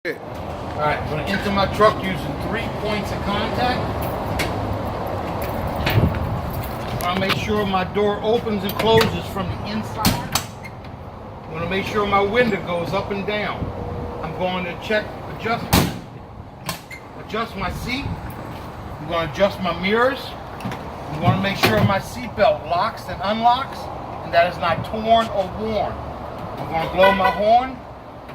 Alright, I'm going to enter my truck using 3 points of contact. I'll make sure my door opens and closes from the inside. I'm going to make sure my window goes up and down. I'm going to adjust my seat. I'm going to adjust my mirrors. I'm going to make sure my seat belt locks and unlocks and that it's not torn or worn. I'm going to blow my horn.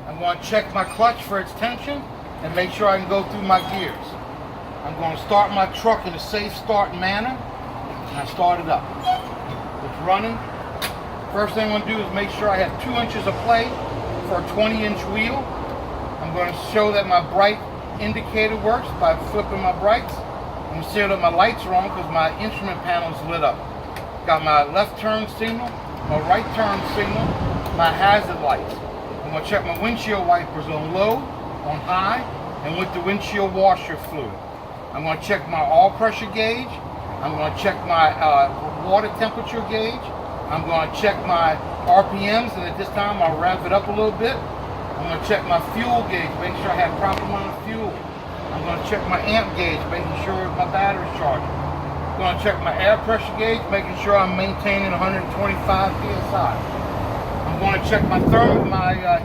I'm going to check my clutch for its tension and make sure I can go through my gears. I'm going to start my truck in a safe start manner, and I start it up. It's running. First thing I'm going to do is make sure I have 2 inches of play for a 20-inch wheel. I'm going to show that my bright indicator works by flipping my brights. I'm going to see that my lights are on because my instrument panel is lit up. Got my left turn signal, my right turn signal, my hazard lights. I'm going to check my windshield wipers on low, on high, and with the windshield washer fluid. I'm going to check my oil pressure gauge. I'm going to check my water temperature gauge. I'm going to check my RPMs, and at this time I'll ramp it up a little bit. I'm going to check my fuel gauge, make sure I have proper amount of fuel. I'm going to check my amp gauge, making sure my battery's charged. I'm going to check my air pressure gauge, making sure I'm maintaining 125 psi. I'm going to check my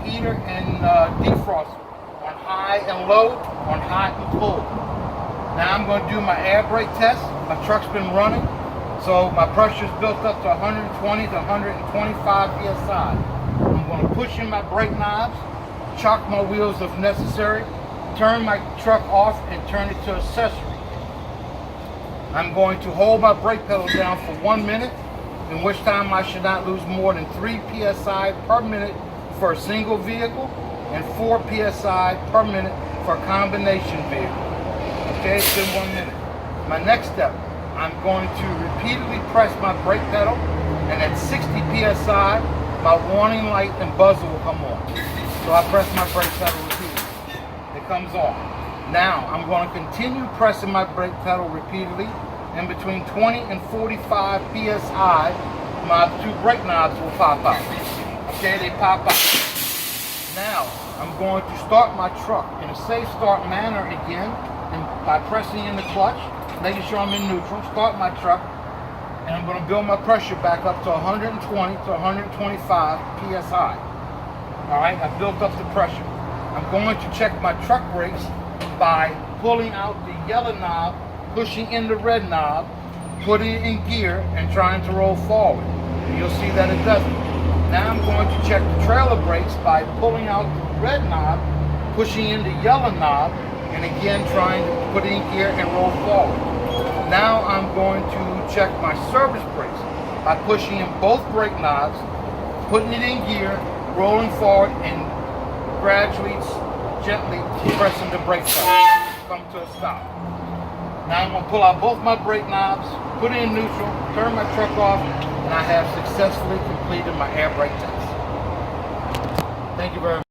heater and defroster on high and low, on hot and cold. Now I'm going to do my air brake test. My truck's been running, so my pressure's built up to 120 to 125 psi. I'm going to push in my brake knobs, chock my wheels if necessary, turn my truck off and turn it to accessory. I'm going to hold my brake pedal down for 1 minute, in which time I should not lose more than 3 psi per minute for a single vehicle and 4 psi per minute for a combination vehicle. Okay, it's been 1 minute. My next step, I'm going to repeatedly press my brake pedal, and at 60 psi, my warning light and buzzer will come on. So I press my brake pedal repeatedly. It comes on. Now, I'm going to continue pressing my brake pedal repeatedly. And between 20 and 45 psi, my 2 brake knobs will pop out. Okay, they pop out. Now, I'm going to start my truck in a safe start manner again, and by pressing in the clutch, making sure I'm in neutral, start my truck, and I'm going to build my pressure back up to 120 to 125 psi. All right, I built up the pressure. I'm going to check my truck brakes by pulling out the yellow knob, pushing in the red knob, putting it in gear, and trying to roll forward. And you'll see that it doesn't. Now I'm going to check the trailer brakes by pulling out the red knob, pushing in the yellow knob, and again trying to put it in gear and roll forward. Now I'm going to check my service brakes by pushing in both brake knobs, putting it in gear, rolling forward, and gradually, gently pressing the brake pedal. Come to a stop. Now I'm going to pull out both my brake knobs, put it in neutral, turn my truck off, and I have successfully completed my air brake test. Thank you very much.